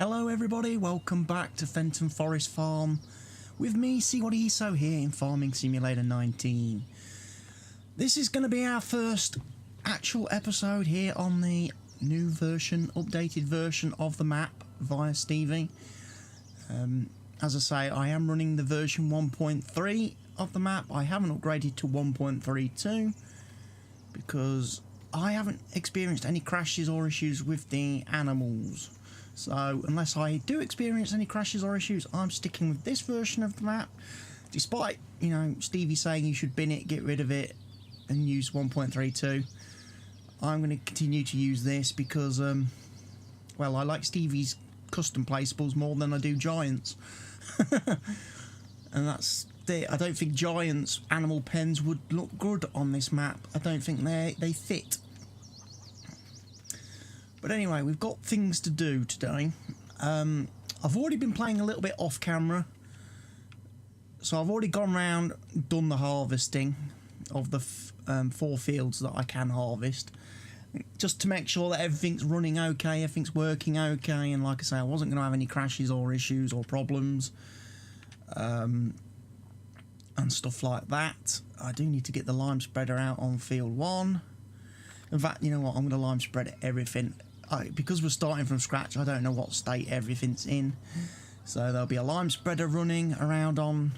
Hello everybody, welcome back to Fenton Forest Farm with me, CWATTYESO, here in Farming Simulator 19. This is going to be our first actual episode here on the new version, updated version of the map via Stevie. As I say, I am running the version 1.3 of the map. I haven't upgraded to 1.32 because I haven't experienced any crashes or issues with the animals. So unless I do experience any crashes or issues, I'm sticking with this version of the map, despite, you know, Stevie saying you should bin it, get rid of it and use 1.32. I'm going to continue to use this because well, I like Stevie's custom placeables more than I do Giants. And that's it. I don't think Giants animal pens would look good on this map. I don't think they fit. But anyway, we've got things to do today. I've already been playing a little bit off camera. So I've already gone round, done the harvesting of the 4 fields that I can harvest. Just to make sure that everything's running okay, everything's working okay. And like I say, I wasn't going to have any crashes or issues or problems. And stuff like that. I do need to get the lime spreader out on field 1. In fact, you know what, I'm going to lime spread everything. Because we're starting from scratch, I don't know what state everything's in. So there'll be a lime spreader running around on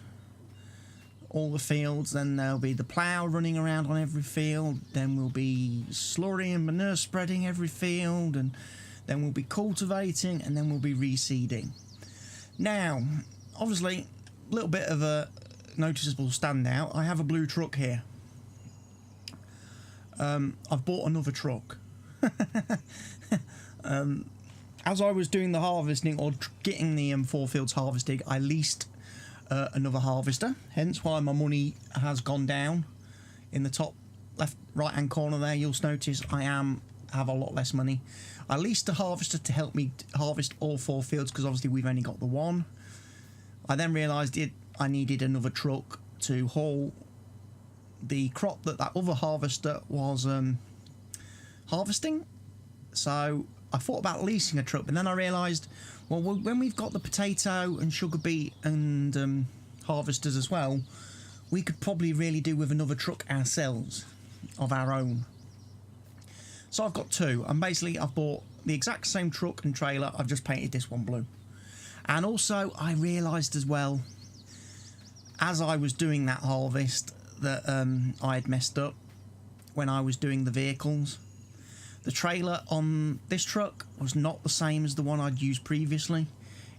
all the fields. Then there'll be the plough running around on every field. Then we'll be slurry and manure spreading every field. And then we'll be cultivating. And then we'll be reseeding. Now, obviously, a little bit of a noticeable standout. I have a blue truck here. I've bought another truck. As I was doing the harvesting or getting the 4 fields harvested, I leased another harvester, hence why my money has gone down. In the top left right hand corner there, you'll notice I have a lot less money. I leased a harvester to help me harvest all 4 fields because obviously we've only got the one. I then realised I needed another truck to haul the crop that other harvester was harvesting. So I thought about leasing a truck, but then I realised, well, when we've got the potato and sugar beet and harvesters as well, we could probably really do with another truck ourselves, of our own. So I've got 2, and basically I've bought the exact same truck and trailer. I've just painted this one blue. And also I realised as well, as I was doing that harvest, that I had messed up when I was doing the vehicles. The trailer on this truck was not the same as the one I'd used previously.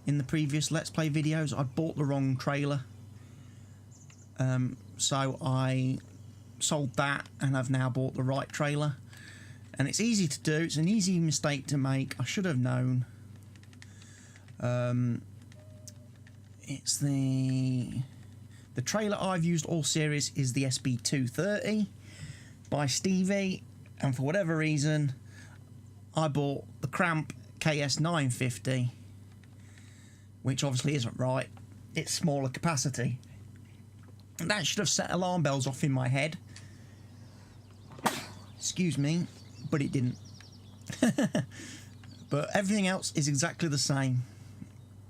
In the previous Let's Play videos, I bought the wrong trailer. So I sold that and I've now bought the right trailer. And it's easy to do, it's an easy mistake to make. I should have known. It's the trailer I've used all series is the SB230 by Stevie, and for whatever reason I bought the Cramp KS950, which obviously isn't right. It's smaller capacity. And that should have set alarm bells off in my head. Excuse me, but it didn't. But everything else is exactly the same.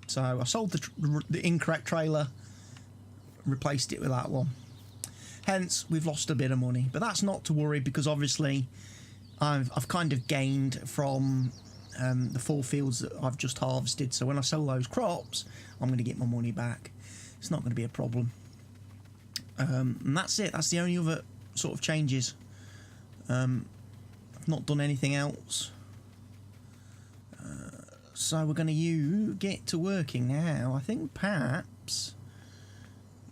So I sold the incorrect trailer, replaced it with that one. Hence, we've lost a bit of money, but that's not to worry because obviously I've kind of gained from the 4 fields that I've just harvested. So when I sell those crops, I'm going to get my money back. It's not going to be a problem. And that's it. That's the only other sort of changes. I've not done anything else. So we're going to get to working now. I think perhaps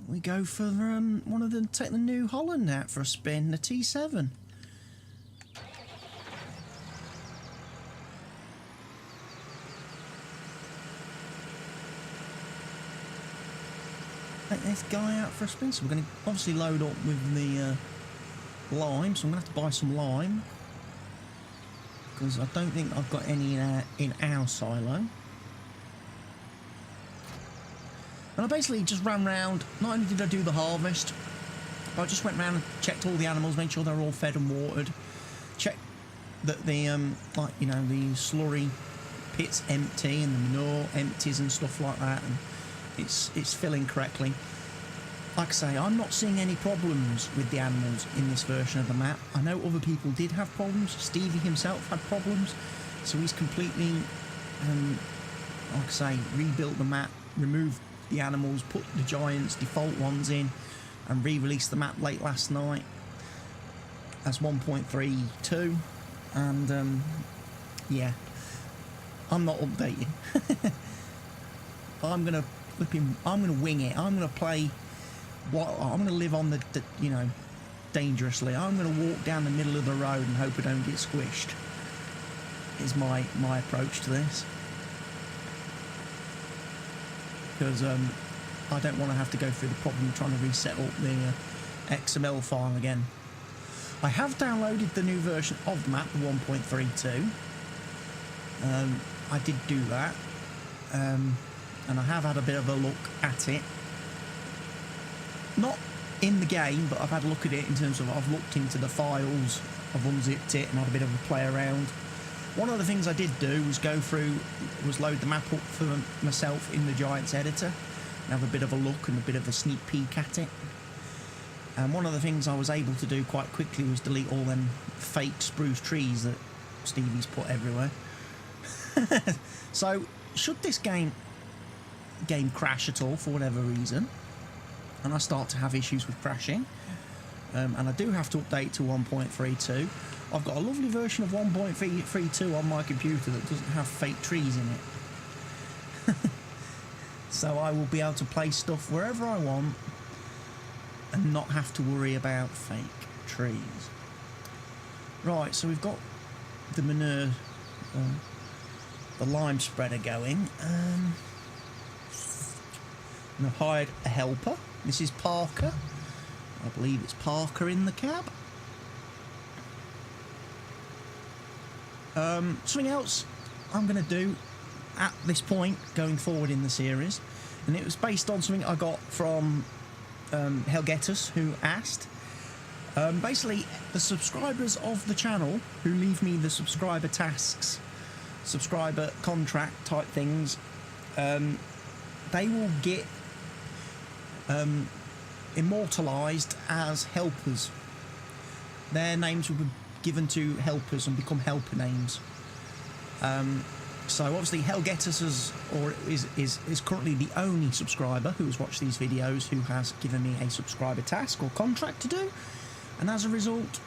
we go for take the New Holland out for a spin, the T7. Take this guy out for a spin. So we're going to obviously load up with the lime. So I'm going to have to buy some lime because I don't think I've got any in our silo. And I basically just ran round. Not only did I do the harvest, but I just went round and checked all the animals, made sure they're all fed and watered. Checked that the like, you know, the slurry pit's empty and the manure empties and stuff like that, and it's filling correctly. Like I say, I'm not seeing any problems with the animals in this version of the map. I know other people did have problems. Stevie himself had problems, so he's completely, like I say, rebuilt the map, removed the animals, put the giants, default ones in, and re-released the map late last night as 1.32. And yeah, I'm not updating. I'm gonna wing it. I'm gonna play. I'm going to live on the, you know, dangerously. I'm going to walk down the middle of the road and hope I don't get squished. Is my approach to this. Because I don't want to have to go through the problem of trying to reset up the XML file again. I have downloaded the new version of the map, the 1.32. I did do that. And I have had a bit of a look at it. Not in the game, but I've had a look at it in terms of I've looked into the files, I've unzipped it and had a bit of a play around. One of the things I did do was load the map up for myself in the Giants editor and have a bit of a look and a bit of a sneak peek at it. And one of the things I was able to do quite quickly was delete all them fake spruce trees that Stevie's put everywhere. So, should this game crash at all for whatever reason, and I start to have issues with crashing, and I do have to update to 1.32. I've got a lovely version of 1.32 on my computer that doesn't have fake trees in it. So I will be able to place stuff wherever I want and not have to worry about fake trees. Right, so we've got the manure, the lime spreader going. And I've hired a helper. This is Parker. I believe it's Parker in the cab. Something else I'm going to do at this point going forward in the series, and it was based on something I got from Helgetus, who asked. Basically, the subscribers of the channel who leave me the subscriber tasks, subscriber contract type things, they will get immortalised as helpers. Their names will be given to helpers and become helper names. So obviously Helgetus is currently the only subscriber who has watched these videos who has given me a subscriber task or contract to do, and as a result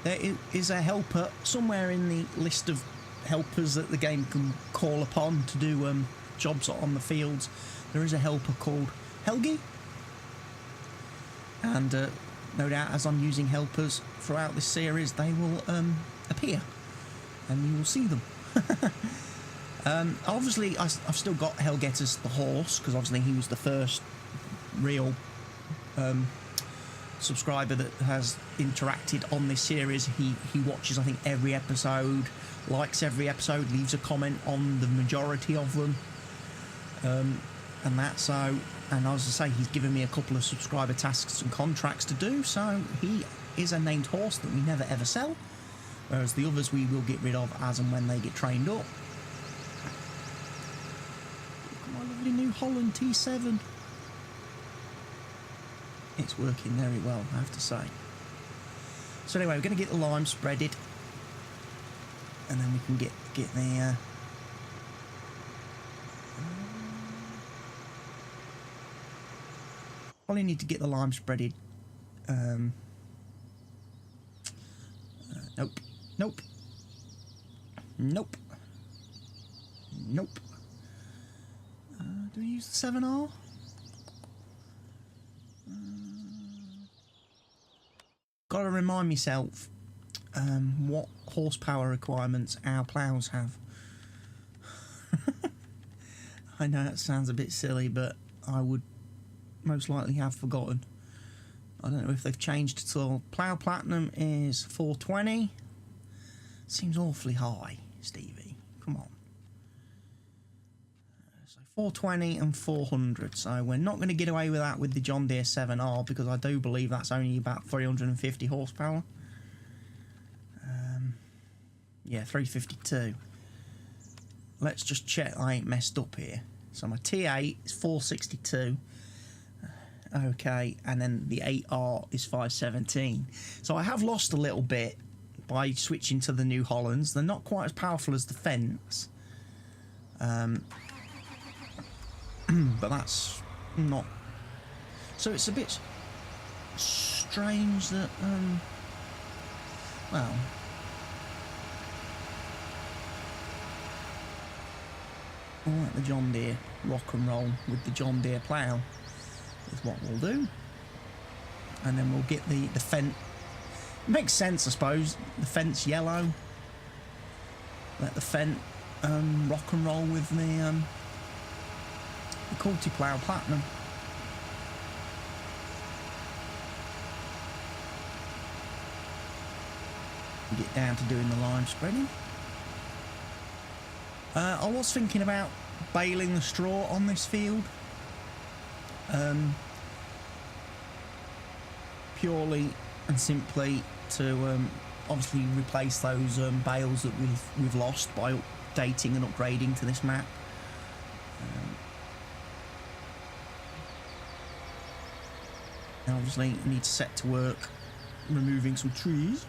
there is a helper somewhere in the list of helpers that the game can call upon to do jobs on the fields. There is a helper called Helgi, and no doubt as I'm using helpers throughout this series they will appear and you will see them. Obviously I've still got Helgetus the horse, because obviously he was the first real subscriber that has interacted on this series. He watches I think every episode, likes every episode, leaves a comment on the majority of them, and that's so. And as I say, he's given me a couple of subscriber tasks and contracts to do, so he is a named horse that we never ever sell, whereas the others we will get rid of as and when they get trained up. Look at my lovely New Holland T7. It's working very well, I have to say. So anyway, we're going to get the lime spreaded, and then we can get the probably need to get the lime spreaded. Nope. Nope. Nope. Nope. Do we use the 7R? Gotta remind myself what horsepower requirements our ploughs have. I know that sounds a bit silly, but I would most likely have forgotten. I don't know if they've changed at all. Plough Platinum is 420. Seems awfully high, Stevie. Come on. So 420 and 400. So we're not going to get away with that with the John Deere 7R, because I do believe that's only about 350 horsepower. Yeah, 352. let's just check I ain't messed up here. So my T8 is 462. Okay, and then the 8R is 517. So I have lost a little bit by switching to the New Hollands. They're not quite as powerful as the Fents. But that's not... So it's a bit strange that... well... I'll let the John Deere rock and roll with the John Deere plough. Is what we'll do, and then we'll get the Fent. Makes sense, I suppose. The Fent's yellow. Let the Fent rock and roll with the Culti Plough Platinum. Get down to doing the lime spreading. I was thinking about baling the straw on this field. Purely and simply to obviously replace those bales that we've lost by updating and upgrading to this map. And obviously I need to set to work removing some trees.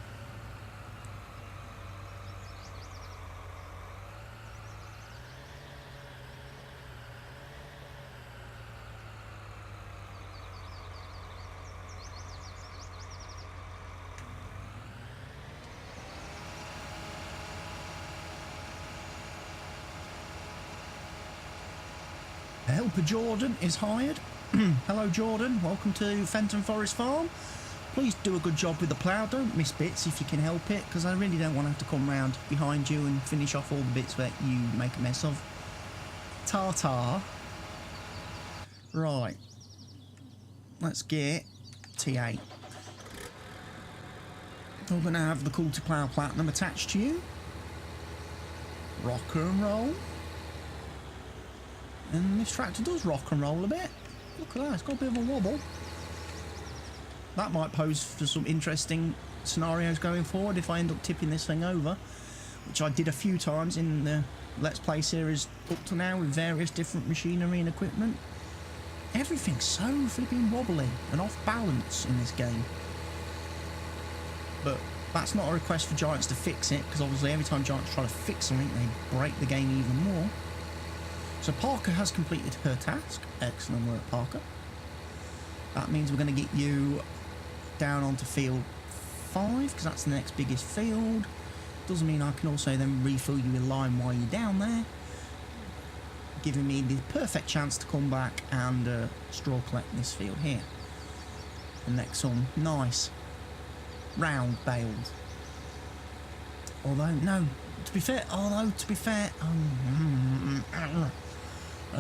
Helper Jordan is hired. Hello Jordan, welcome to Fenton Forest Farm. Please do a good job with the plough, don't miss bits if you can help it, because I really don't want to have to come round behind you and finish off all the bits that you make a mess of. Ta-ta. Right, let's get T8. We're going to have the Culti Plough Platinum attached to you. Rock and roll. And this tractor does rock and roll a bit. Look at that, it's got a bit of a wobble. That might pose for some interesting scenarios going forward if I end up tipping this thing over, which I did a few times in the Let's Play series up to now with various different machinery and equipment. Everything's so flipping wobbly and off balance in this game. But that's not a request for Giants to fix it, because obviously every time Giants try to fix something they break the game even more. So Parker has completed her task. Excellent work, Parker. That means we're going to get you down onto field 5, because that's the next biggest field. Doesn't mean I can also then refill you with lime while you're down there, giving me the perfect chance to come back and straw collect this field here and next some nice round bales. Although, no, to be fair, I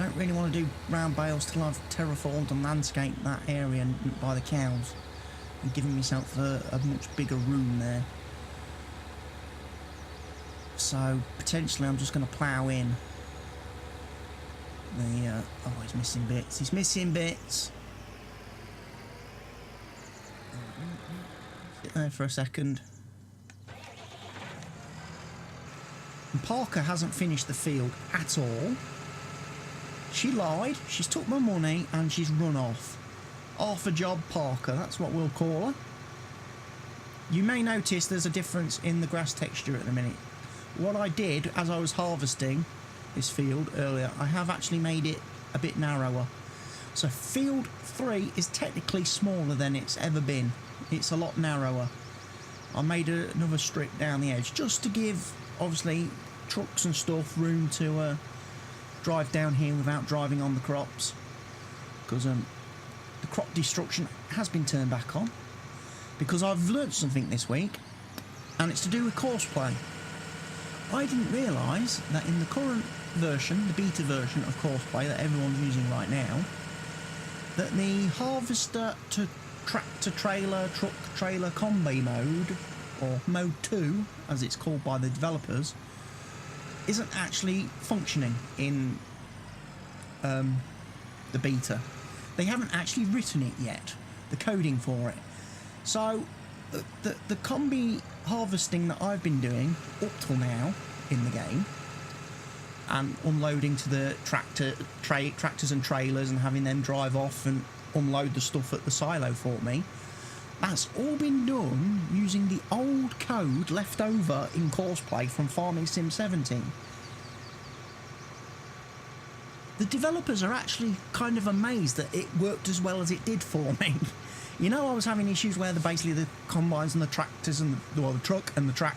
don't really want to do round bales till I've terraformed and landscaped that area by the cows and given myself a much bigger room there. So potentially I'm just going to plough in the oh, he's missing bits. He's missing bits. Sit there for a second. And Parker hasn't finished the field at all. She lied, she's took my money and she's run off. Half a job Parker, that's what we'll call her. You may notice there's a difference in the grass texture at the minute. What I did as I was harvesting this field earlier, I have actually made it a bit narrower. So field 3 is technically smaller than it's ever been. It's a lot narrower. I made another strip down the edge just to give, obviously, trucks and stuff room to drive down here without driving on the crops, because the crop destruction has been turned back on, because I've learnt something this week, and it's to do with courseplay. I didn't realise that in the current version, the beta version of courseplay that everyone's using right now, that the harvester to tractor trailer truck trailer combi mode, or mode 2 as it's called by the developers, isn't actually functioning in the beta. They haven't actually written it yet, the coding for it. So the combi harvesting that I've been doing up till now in the game and unloading to the tractors and trailers and having them drive off and unload the stuff at the silo for me. That's all been done using the old code left over in Courseplay from Farming Sim 17. The developers are actually kind of amazed that it worked as well as it did for me. You know, I was having issues where basically the combines and the tractors and the truck and the truck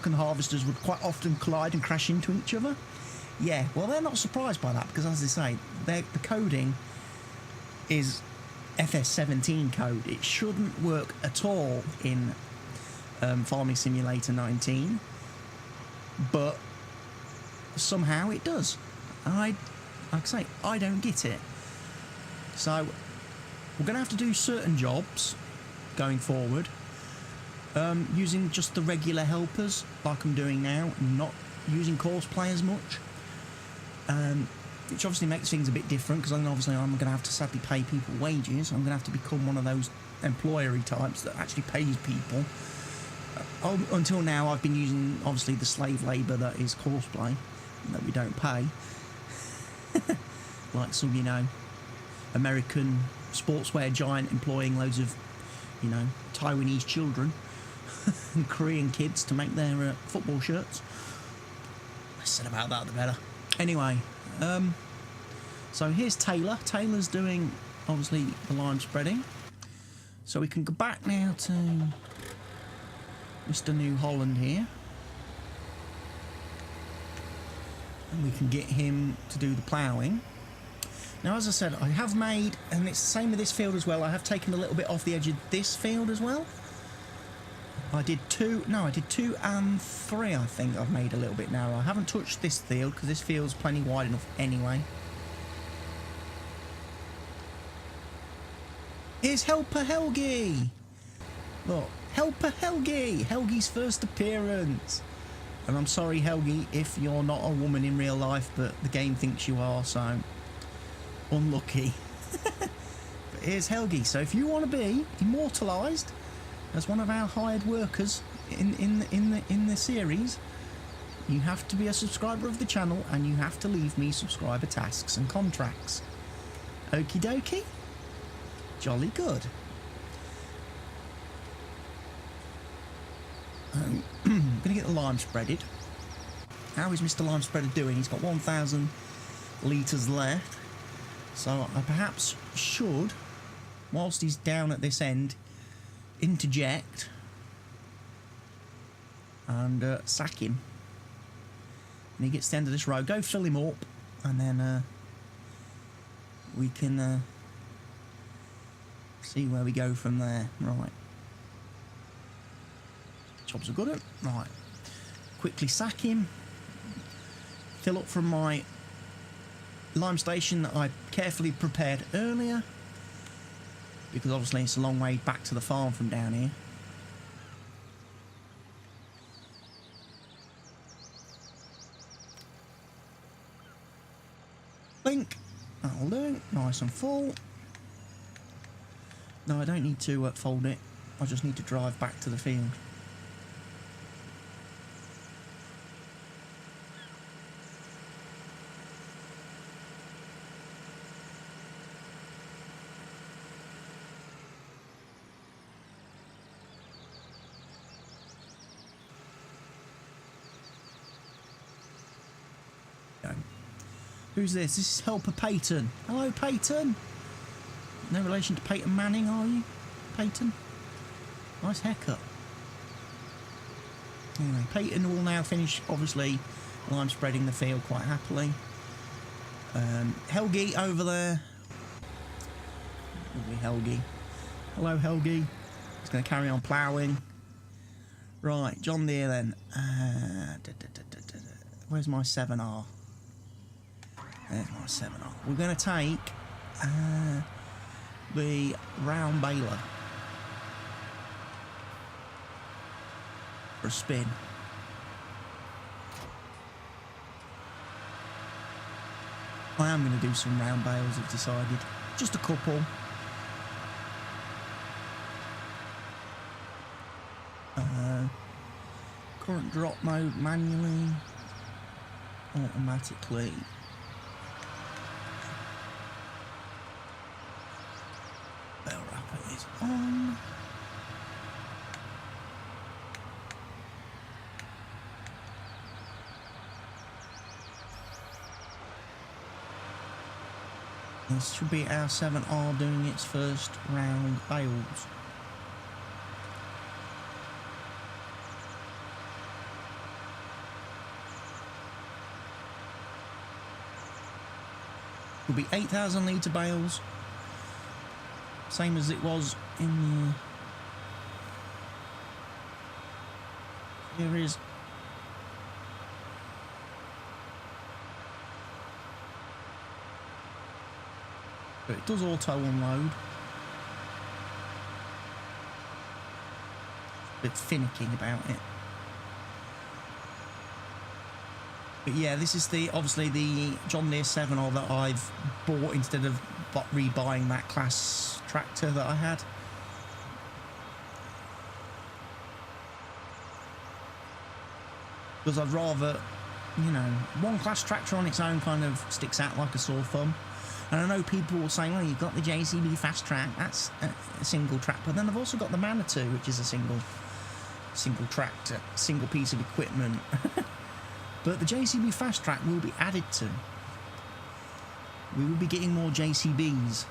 and harvesters would quite often collide and crash into each other. Yeah, well, they're not surprised by that because, as they say, the coding is FS17 code. It shouldn't work at all in Farming Simulator 19, but somehow it does. Like I say, I don't get it. So we're going to have to do certain jobs going forward using just the regular helpers like I'm doing now, not using Courseplay as much, which obviously makes things a bit different because then obviously I'm going to have to sadly pay people wages. I'm going to have to become one of those employery types that actually pays people. Until now I've been using obviously the slave labour that is Courseplay that we don't pay. Like some, you know, American sportswear giant employing loads of, you know, Taiwanese children and Korean kids to make their football shirts. Less said about that, the better. Anyway, so here's Taylor. Taylor's doing, obviously, the lime spreading. So we can go back now to Mr. New Holland here. And we can get him to do the ploughing. Now, as I said, I have made, and it's the same with this field as well, I have taken a little bit off the edge of this field as well. I did 2 and 3, I think I've made a little bit narrow. I haven't touched this field because this field's plenty wide enough anyway. Here's Helper Helgi! Look, Helper Helgi! Helgi's first appearance! And I'm sorry, Helgi, if you're not a woman in real life, but the game thinks you are, so unlucky. But here's Helgi. So if you want to be immortalised as one of our hired workers in the series, you have to be a subscriber of the channel and you have to leave me subscriber tasks and contracts. Okie dokie? Jolly good. I'm going to get the lime spreaded. How is Mr. Lime Spreader doing? He's got 1,000 litres left. So I perhaps should, whilst he's down at this end, interject and sack him. And he gets to the end of this road. Go fill him up, and then we can see where we go from there. Right. Jobs are good. Right. Quickly sack him. Fill up from my lime station that I carefully prepared earlier, because obviously it's a long way back to the farm from down here. Blink. That'll do. Nice and full. No, I don't need to fold it. I just need to drive back to the field. Who's this? This is Helper Peyton. Hello, Peyton. No relation to Peyton Manning, are you, Peyton? Nice haircut. Anyway, Peyton will now finish, obviously, while I'm spreading the field quite happily. Helgi over there. Lovely Helgi. Hello, Helgi. He's going to carry on ploughing. Right, John Deere then. Where's my 7R? There's my 7R. We're going to take the round baler for a spin. I am going to do some round bales, I've decided. Just a couple. Current drop mode manually. automatically. Bell wrapper is on. This should be our 7R doing its first round bales. Will be 8,000 litre bales, same as it was in the here is but it does auto unload. A bit finicky about it. But yeah, this is the obviously the John Deere 7R that I've bought instead of rebuying that class tractor that I had. Because I'd rather, you know, one class tractor on its own kind of sticks out like a sore thumb. And I know people will say, well, you've got the JCB Fast Track, that's a single track. But then I've also got the Manitou, which is a single tractor, single piece of equipment. But the JCB Fast Track will be added to. We will be getting more JCBs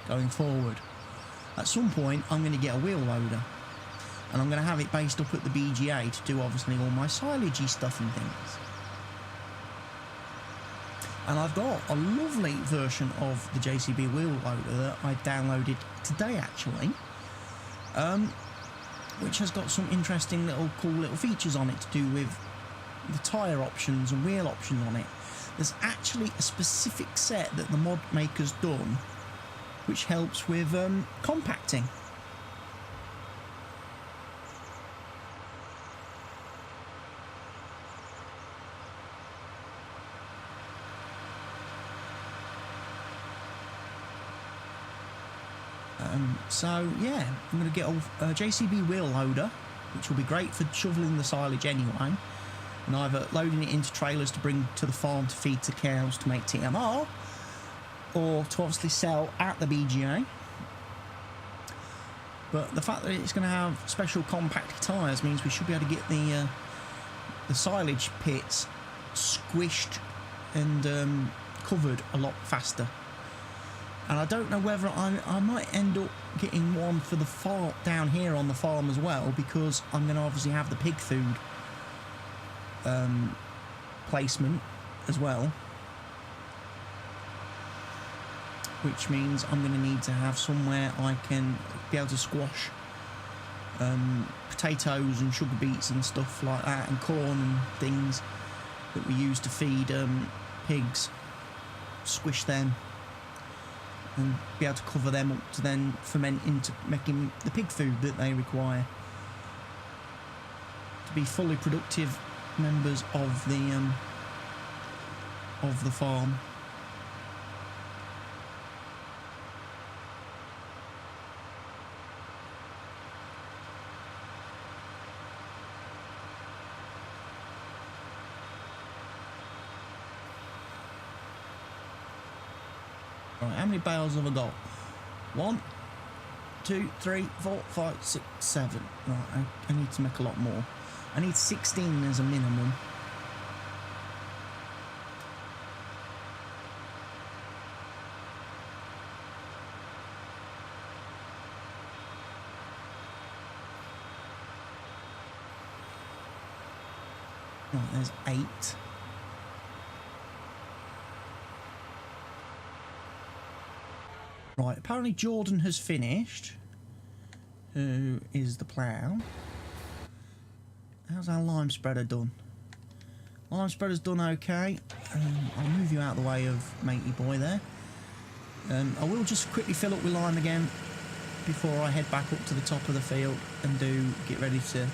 going forward. At some point, I'm going to get a wheel loader. And I'm going to have it based up at the BGA to do, obviously, all my silagey stuff and things. And I've got a lovely version of the JCB wheel loader that I downloaded today, actually. Which has got some interesting cool little features on it to do with the tyre options and wheel options on it. There's actually a specific set that the mod maker's done which helps with compacting. So yeah, I'm going to get a JCB wheel loader, which will be great for shoveling the silage anyway, and either loading it into trailers to bring to the farm to feed to cows to make TMR, or to obviously sell at the BGA. But the fact that it's going to have special compact tyres means we should be able to get the silage pits squished and covered a lot faster. And I don't know whether I might end up getting one for the farm down here on the farm as well, because I'm going to obviously have the pig food placement as well, which means I'm going to need to have somewhere I can be able to squash potatoes and sugar beets and stuff like that, and corn and things that we use to feed pigs, squish them and be able to cover them up to then ferment into making the pig food that they require to be fully productive members of the farm. Right, how many bales have I got? 1, 2, 3, 4, 5, 6, 7. Right, I need to make a lot more. I need 16 as a minimum. Right, there's 8. Right, apparently Jordan has finished. Who is the plough? How's our lime spreader done? Lime spreader's done okay. I'll move you out of the way of matey boy there. I will just quickly fill up with lime again before I head back up to the top of the field and get ready to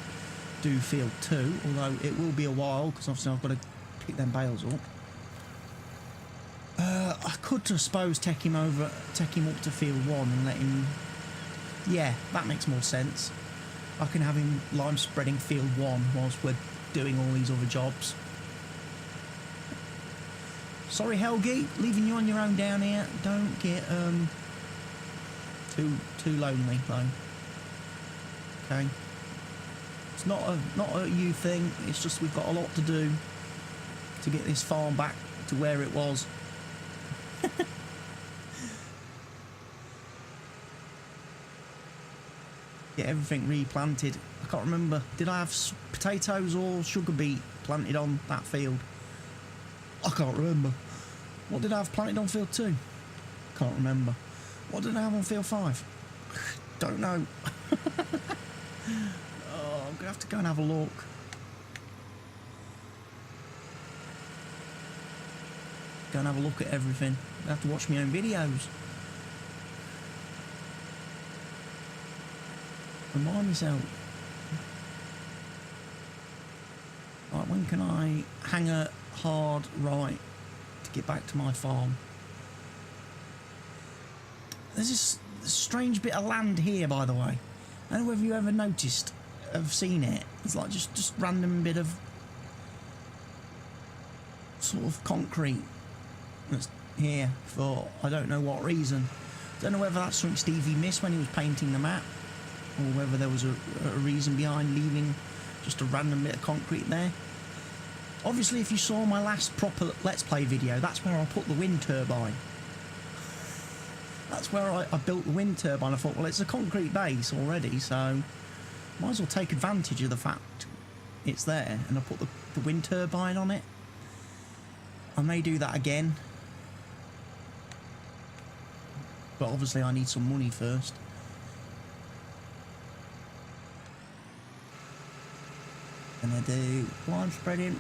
do field 2, although it will be a while because obviously I've got to pick them bales up. I could, I suppose, take him up to field 1 and let him... Yeah, that makes more sense. I can have him lime spreading field 1 whilst we're doing all these other jobs. Sorry, Helgi, leaving you on your own down here. Don't get too lonely, though. Okay. It's not a you thing. It's just we've got a lot to do to get this farm back to where it was. Get everything replanted. I can't remember. Did I have potatoes or sugar beet planted on that field? I can't remember. What did I have planted on field 2? Can't remember. What did I have on field 5? Don't know. Oh, I'm going to have to go and have a look. Go and have a look at everything. I have to watch my own videos. Remind myself. Right, when can I hang a hard right to get back to my farm? There's this strange bit of land here, by the way. I don't know whether you ever noticed, have seen it. It's like just random bit of sort of concrete that's here for I don't know what reason. Don't know whether that's something Stevie missed when he was painting the map, or whether there was a reason behind leaving just a random bit of concrete there. Obviously, if you saw my last proper Let's Play video, that's where I put the wind turbine. That's where I built the wind turbine. I thought, well, it's a concrete base already, so might as well take advantage of the fact it's there, and I put the wind turbine on it. I may do that again, but obviously I need some money first. Gonna do lime spreading.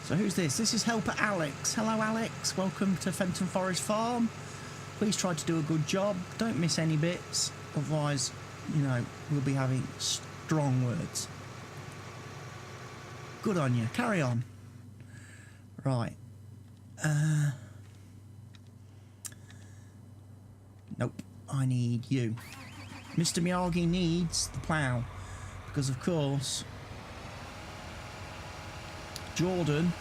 So who's this? This is Helper Alex. Hello, Alex. Welcome to Fenton Forest Farm. Please try to do a good job. Don't miss any bits. Otherwise, you know, we'll be having strong words. Good on you. Carry on. Right. Nope. I need you. Mr. Miyagi needs the plough. Because, of course, Jordan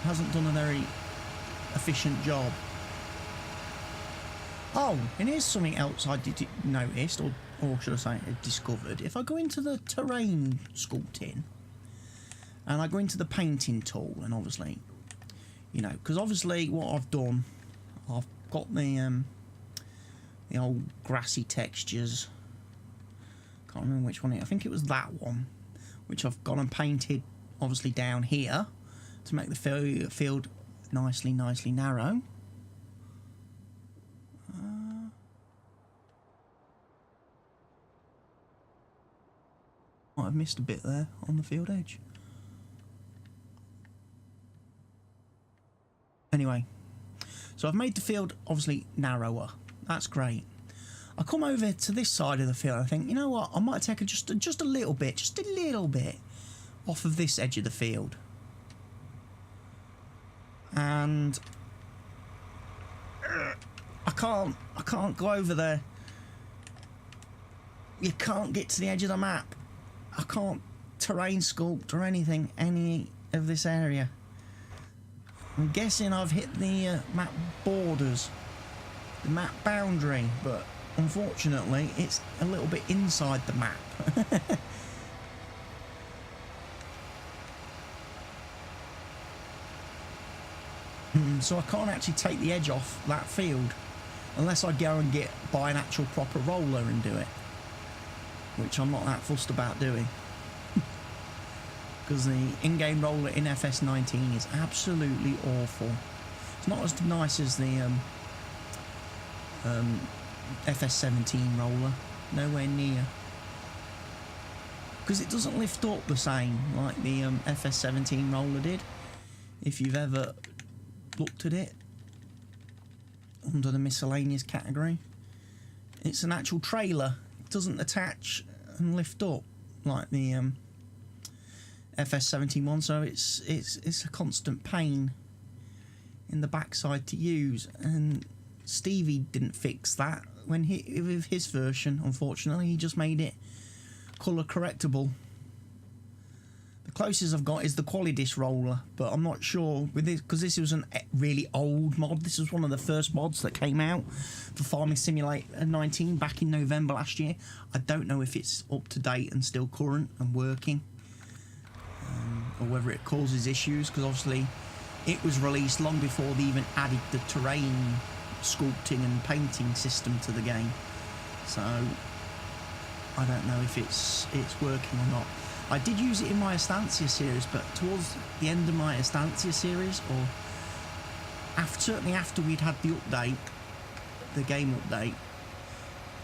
hasn't done a very efficient job. Oh, and here's something else I did noticed, or should I say discovered. If I go into the terrain sculpting and I go into the painting tool, and obviously, you know, because obviously what I've done, I've got the old grassy textures. Can't remember which one I think it was that one, which I've gone and painted obviously down here to make the field nicely narrow. Might have missed a bit there on the field edge. Anyway, so I've made the field obviously narrower. That's great. I come over to this side of the field. I think, you know what? I might take just a little bit, off of this edge of the field, and I can't go over there. You can't get to the edge of the map. I can't terrain sculpt or anything, any of this area. I'm guessing I've hit the map borders, the map boundary, but unfortunately it's a little bit inside the map. So I can't actually take the edge off that field unless I go and buy an actual proper roller and do it, which I'm not that fussed about doing. Because the in-game roller in FS19 is absolutely awful. It's not as nice as the FS17 roller, nowhere near. Because it doesn't lift up the same like the FS17 roller did, if you've ever looked at it under the miscellaneous category. It's an actual trailer. It doesn't attach and lift up like the FS17 one, so it's a constant pain in the backside to use. And Stevie didn't fix that with his version. Unfortunately, he just made it colour correctable. The Closest I've got is the quality disc roller, but I'm not sure with this because this was a really old mod. This was one of the first mods that came out for Farming Simulator 19 back in November last year. I don't know if it's up to date and still current and working, or whether it causes issues, because obviously it was released long before they even added the terrain sculpting and painting system to the game. So I don't know if it's working or not. I did use it in my Estancia series, but towards the end of my Estancia series, or certainly after we'd had the update, the game update,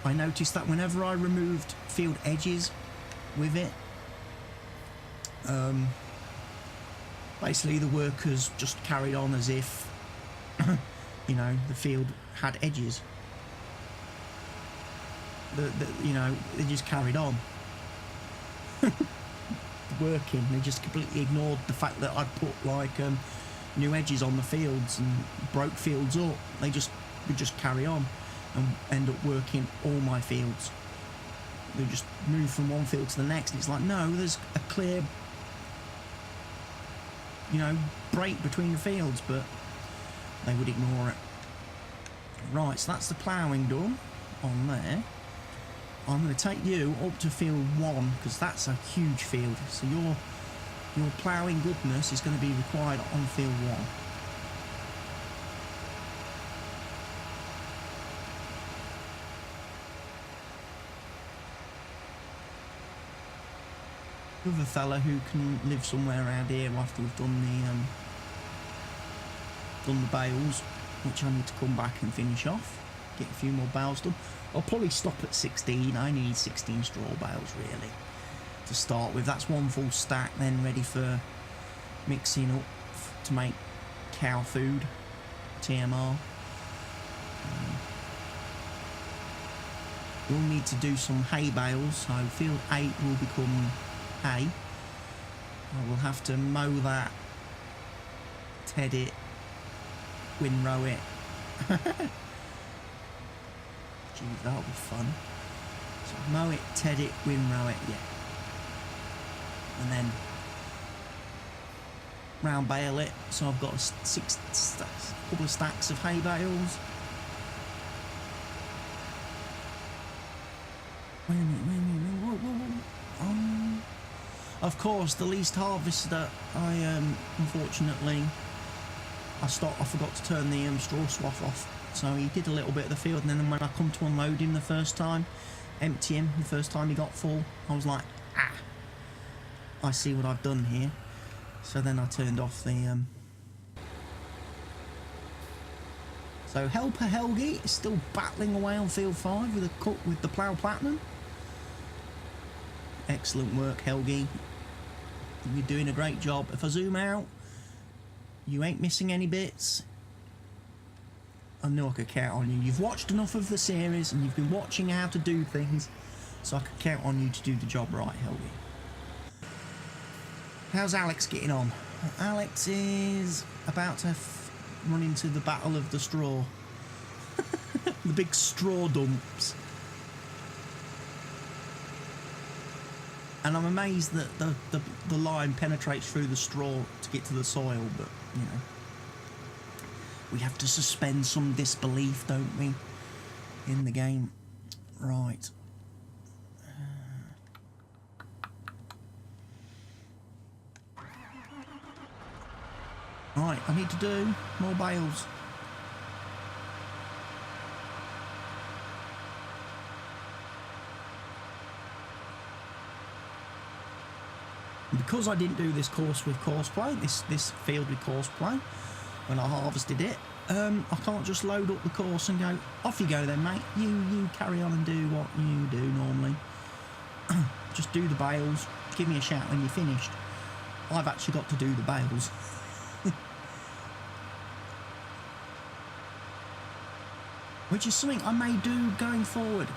I noticed that whenever I removed field edges with it, basically the workers just carried on as if, you know, the field had edges. You know, they just carried on. Working. They just completely ignored the fact that I'd put like new edges on the fields and broke fields up. They would just carry on and end up working all my fields. They just move from one field to the next, and it's like, no, there's a clear, you know, break between the fields, but they would ignore it. Right, so that's the ploughing done on there. I'm going to take you up to field 1 because that's a huge field. So your ploughing goodness is going to be required on field 1. With a fella who can live somewhere around here after we've done the bales, which I need to come back and finish off. Get a few more bales done. I'll probably stop at 16. I need 16 straw bales really to start with. That's one full stack, then ready for mixing up to make cow food, TMR. We'll need to do some hay bales, so field 8 will become hay. I will have to mow that, ted it, windrow it. That'll be fun. So mow it, ted it, windrow it, yeah. And then round bale it. So I've got a couple of stacks of hay bales. Wait a minute. Whoa. Of course, the least harvester, unfortunately, I forgot to turn the straw swath off. So he did a little bit of the field, and then when I come to unload him the first time, empty him the first time he got full, I was like, I see what I've done here. So then I turned off the... So Helper Helgi is still battling away on field 5 with the Plough Platinum. Excellent work, Helgi. You're doing a great job. If I zoom out, you ain't missing any bits. I know I could count on you. You've watched enough of the series and you've been watching how to do things, so I could count on you to do the job right, Helgi. How's Alex getting on? Alex is about to run into the battle of the straw. The big straw dumps. And I'm amazed that the line penetrates through the straw to get to the soil, but, you know. We have to suspend some disbelief, don't we, in the game. Right. Right, I need to do more bales. Because I didn't do this course with courseplay, this field with courseplay, when I harvested it, I can't just load up the course and go, off you go then, mate. You carry on and do what you do normally. Just do the bales. Give me a shout when you're finished. I've actually got to do the bales. Which is something I may do going forward.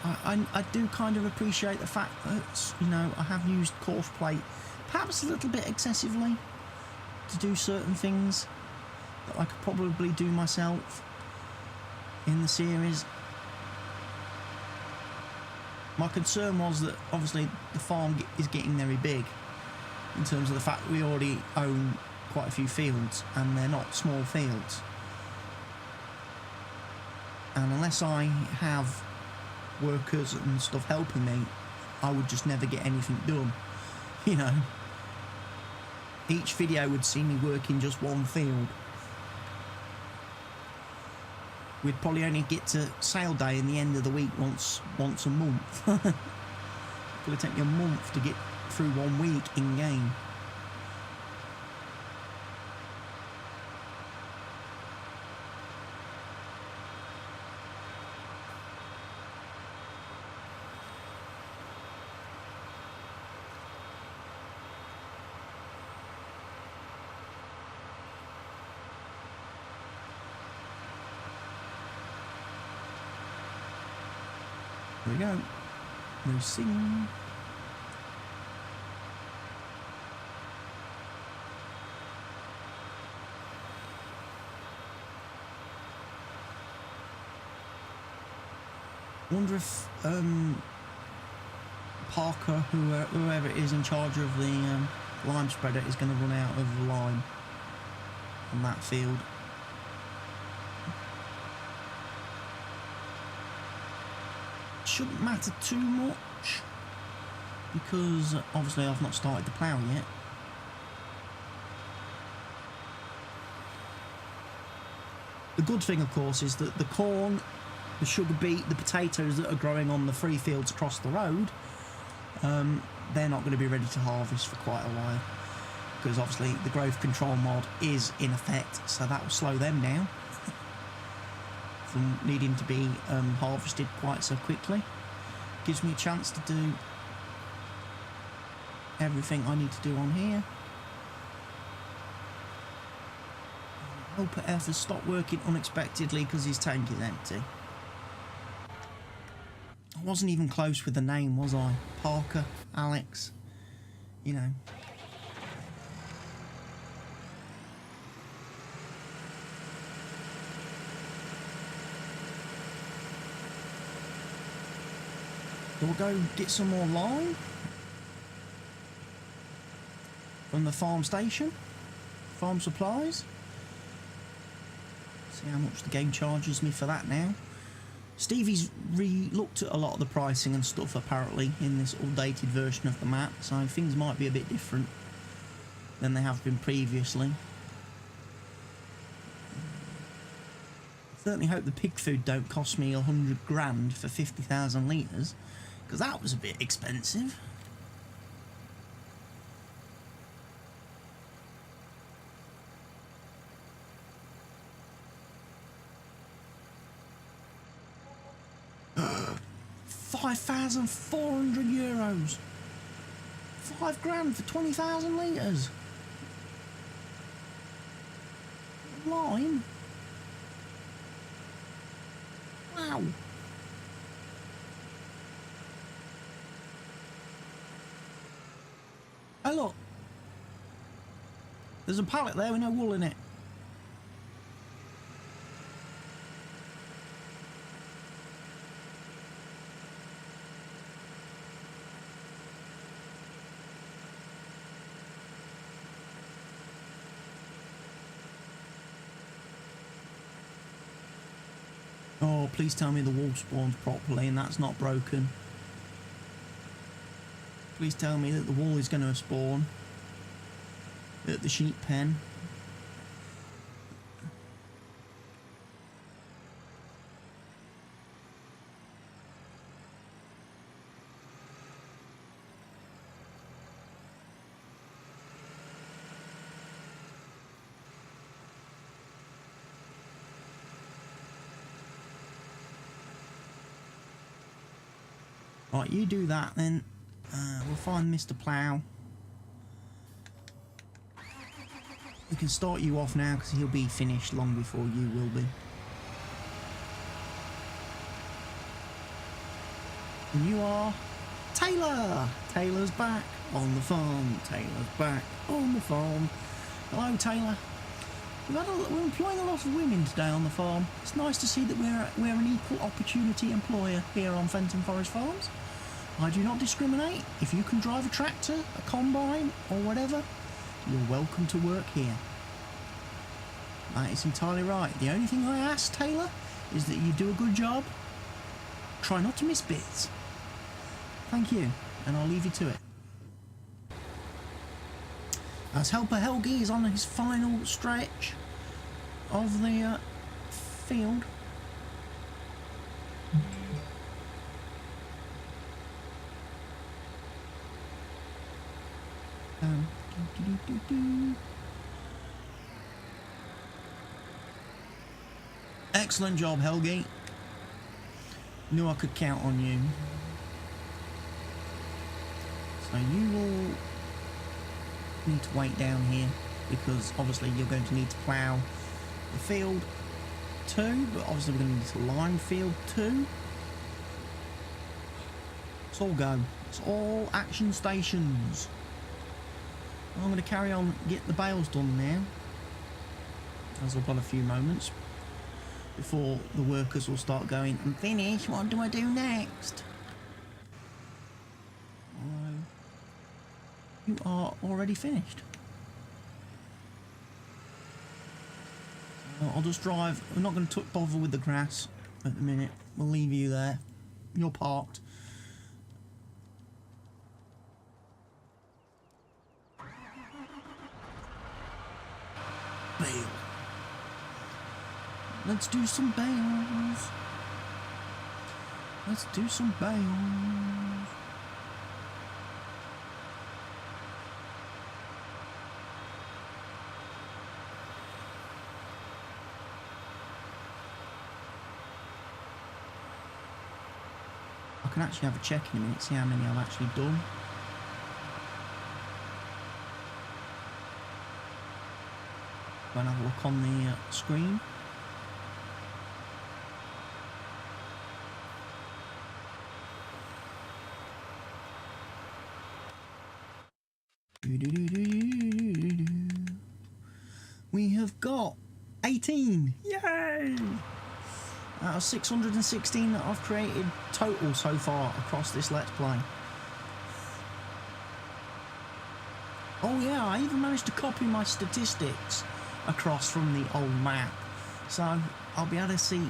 I do kind of appreciate the fact that, you know, I have used courseplay perhaps a little bit excessively to do certain things that I could probably do myself in the series. My concern was that obviously the farm is getting very big. in terms of the fact we already own quite a few fields, and they're not small fields. And unless I have workers and stuff helping me, I would just never get anything done. You know, each video would see me working just one field. We'd probably only get to sale day in the end of the week once a month. It'll take me a month to get through 1 week in game. There we go. No sing. Wonder if Parker, whoever is in charge of the lime spreader, is going to run out of lime on that field. Shouldn't matter too much because obviously I've not started the plough yet. The good thing, of course, is that the corn, the sugar beet, the potatoes that are growing on the 3 fields across the road, they're not going to be ready to harvest for quite a while because obviously the growth control mod is in effect, so that will slow them down from needing to be harvested quite so quickly. Gives me a chance to do everything I need to do on here. Helper F has stopped working unexpectedly because his tank is empty. I wasn't even close with the name, was I? Parker, Alex, you know. We'll go get some more lime from the farm station, farm supplies. See how much the game charges me for that now. Stevie's re-looked at a lot of the pricing and stuff apparently in this updated version of the map, so things might be a bit different than they have been previously. Certainly hope the pig food don't cost me 100 grand for 50,000 litres, because that was a bit expensive. €5,400. 5 grand for 20,000 litres. Lime. Wow. Oh look, there's a pallet there with no wool in it. Oh, please tell me the wool spawns properly and that's not broken. Please tell me that the wool is going to spawn at the sheep pen. Right, you do that then. We'll find Mr. Plough. We can start you off now because he'll be finished long before you will be. And you are Taylor. Taylor's back on the farm. Taylor's back on the farm. Hello, Taylor. We're employing a lot of women today on the farm. It's nice to see that we're an equal opportunity employer here on Fenton Forest Farms. I do not discriminate. If you can drive a tractor, a combine, or whatever, you're welcome to work here. That is entirely right. The only thing I ask, Taylor, is that you do a good job. Try not to miss bits. Thank you, and I'll leave you to it. As Helper Helgi is on his final stretch of the field. Excellent job, Helgi. Knew I could count on you. So you will need to wait down here because obviously you're going to need to plough the field too, but obviously we're going to need to line field too. It's all go. It's all action stations. I'm going to carry on, get the bales done now, as I've got a few moments before the workers will start going, I'm finished, what do I do next? You are already finished. I'll just drive. We're not going to bother with the grass at the minute. We'll leave you there. You're parked. Bale. Let's do some bales. Let's do some bales. I can actually have a check in a minute, see how many I've actually done. Go and have a look on the screen. We have got 18. Yay! Out of 616 that I've created total so far across this Let's Play. Oh yeah, I even managed to copy my statistics across from the old map. So I'll be able to see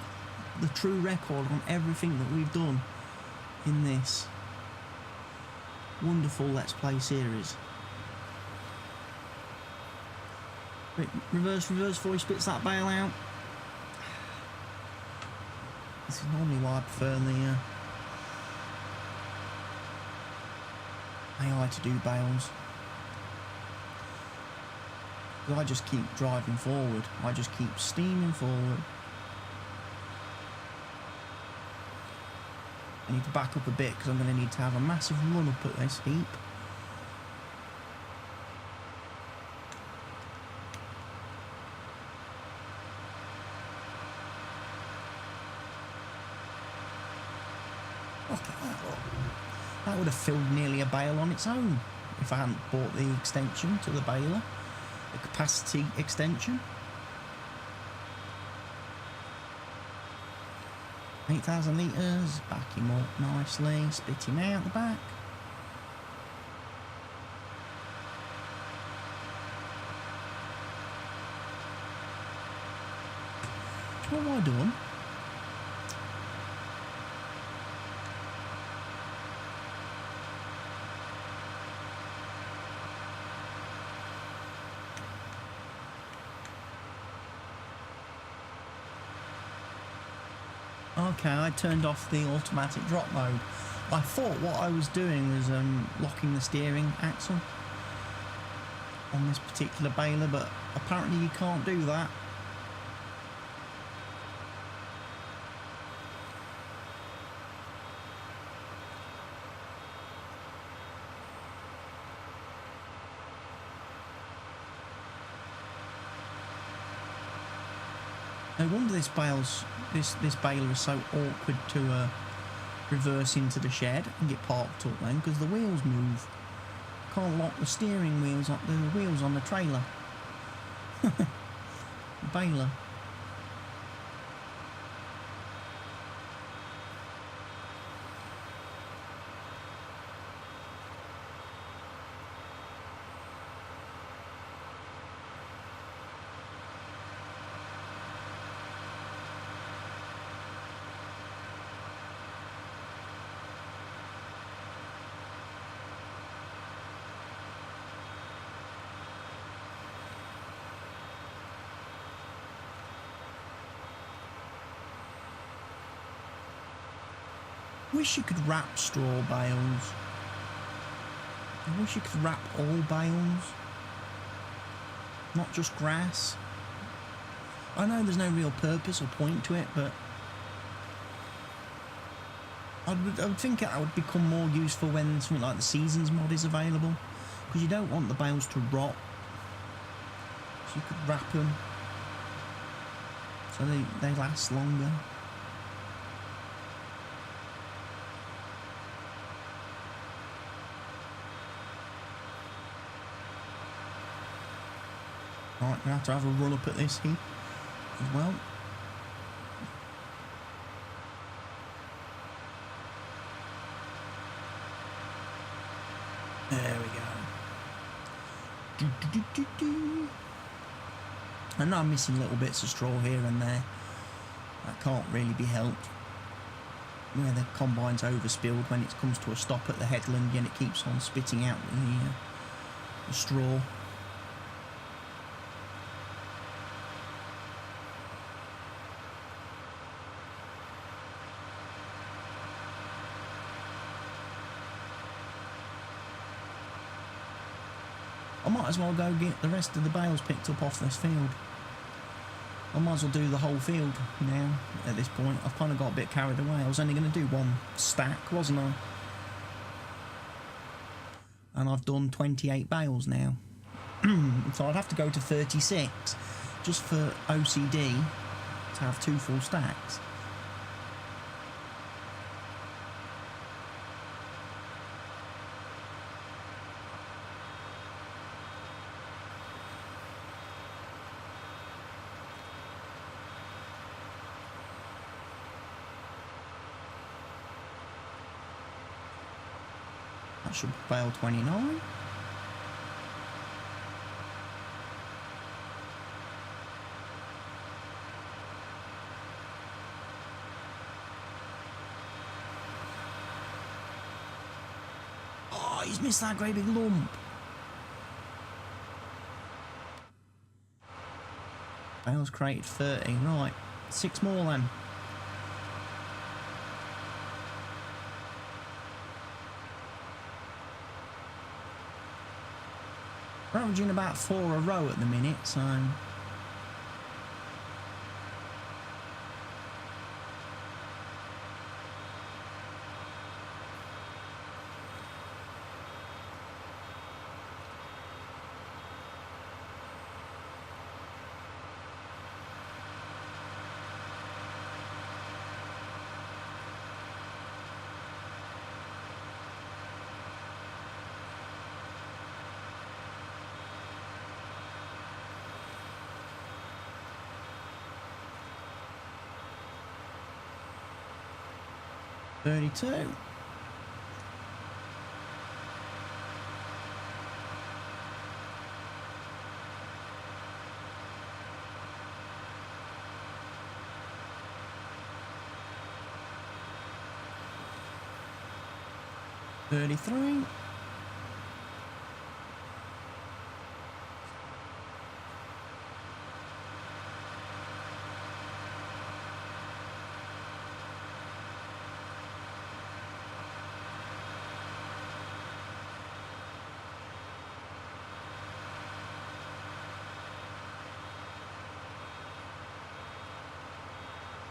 the true record on everything that we've done in this wonderful Let's Play series. Wait, reverse before he spits that bale out. This is normally why I prefer the AI to do bales. I just keep driving forward. I just keep steaming forward. I need to back up a bit because I'm going to need to have a massive run up at this heap. That would have filled nearly a bale on its own if I hadn't bought the extension to the baler, the capacity extension. 8,000 litres, back him up nicely, spit him out the back. What have I done? Okay, I turned off the automatic drop mode. I thought what I was doing was locking the steering axle on this particular baler, but apparently you can't do that. No wonder this baler is so awkward to reverse into the shed and get parked up then, because the wheels move. Can't lock the steering wheels on the wheels on the trailer. Baler. wish you could wrap straw bales. I wish you could wrap all bales, not just grass. I know there's no real purpose or point to it, but I would think that would become more useful when something like the Seasons mod is available, because you don't want the bales to rot, so you could wrap them so they last longer. Right, I'm going to have a run up at this heap as well. There we go. I know I'm missing little bits of straw here and there. That can't really be helped. Where the combine's overspilled when it comes to a stop at the headland and it keeps on spitting out the straw. I might as well go get the rest of the bales picked up off this field. I might as well do the whole field now at this point. I've kind of got a bit carried away. I was only going to do one stack, wasn't I? And I've done 28 bales now. So I'd have to go to 36 just for OCD to have 2 full stacks. That should be bale 29. Oh, he's missed that great big lump. Bales created 30. Right, 6 more then. We're averaging about 4 a row at the minute, so .32. .33.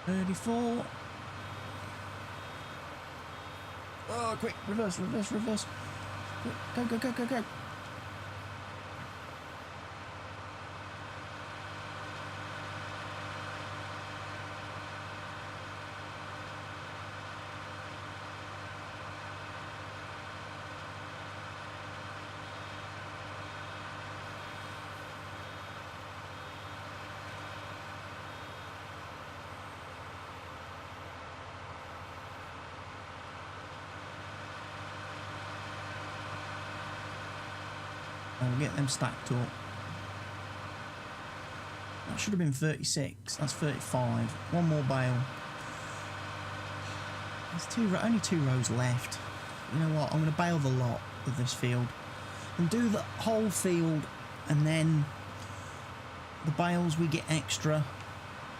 .34. Oh, quick, reverse, reverse, reverse. Quick, go, go, go, go, go. I'll get them stacked up. That should have been 36. That's 35. One more bale. There's only 2 rows left. You know what? I'm going to bale the lot of this field and do the whole field, and then the bales we get extra,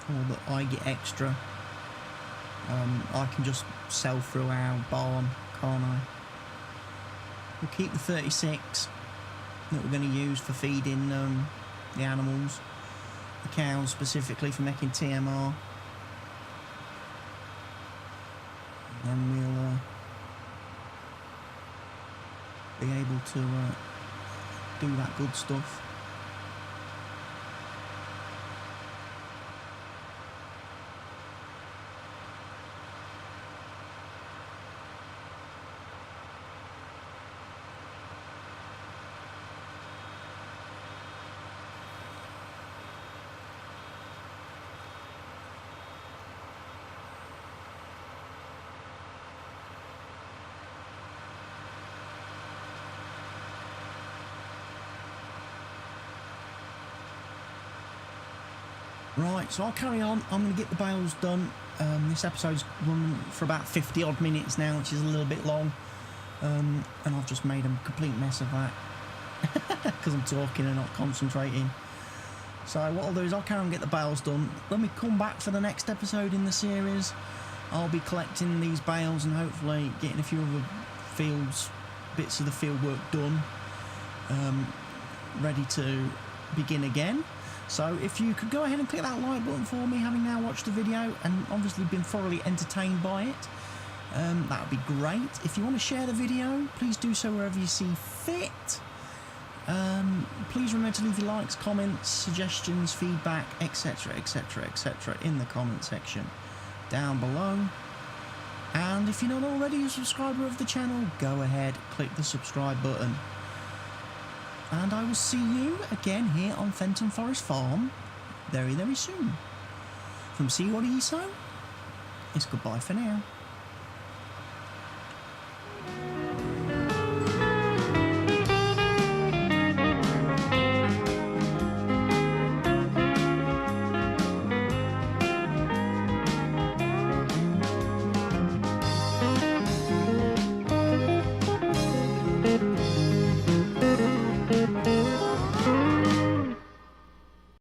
or that I get extra, I can just sell through our barn, can't I? We'll keep the 36 that we're going to use for feeding the animals, the cows specifically for making TMR. And we'll be able to do that good stuff. Right, so I'll carry on. I'm going to get the bales done. This episode's run for about 50 odd minutes now, which is a little bit long. And I've just made a complete mess of that because I'm talking and not concentrating. So what I'll do is I'll carry on and get the bales done. When we come back for the next episode in the series, I'll be collecting these bales and hopefully getting a few other bits of the field work done, ready to begin again. So if you could go ahead and click that like button for me, having now watched the video and obviously been thoroughly entertained by it, that would be great. If you want to share the video, please do so wherever you see fit. Please remember to leave your likes, comments, suggestions, feedback, etc, etc, etc in the comment section down below. And if you're not already a subscriber of the channel, go ahead, click the subscribe button. And I will see you again here on Fenton Forest Farm very, very soon. From CWATTYESO, it's goodbye for now.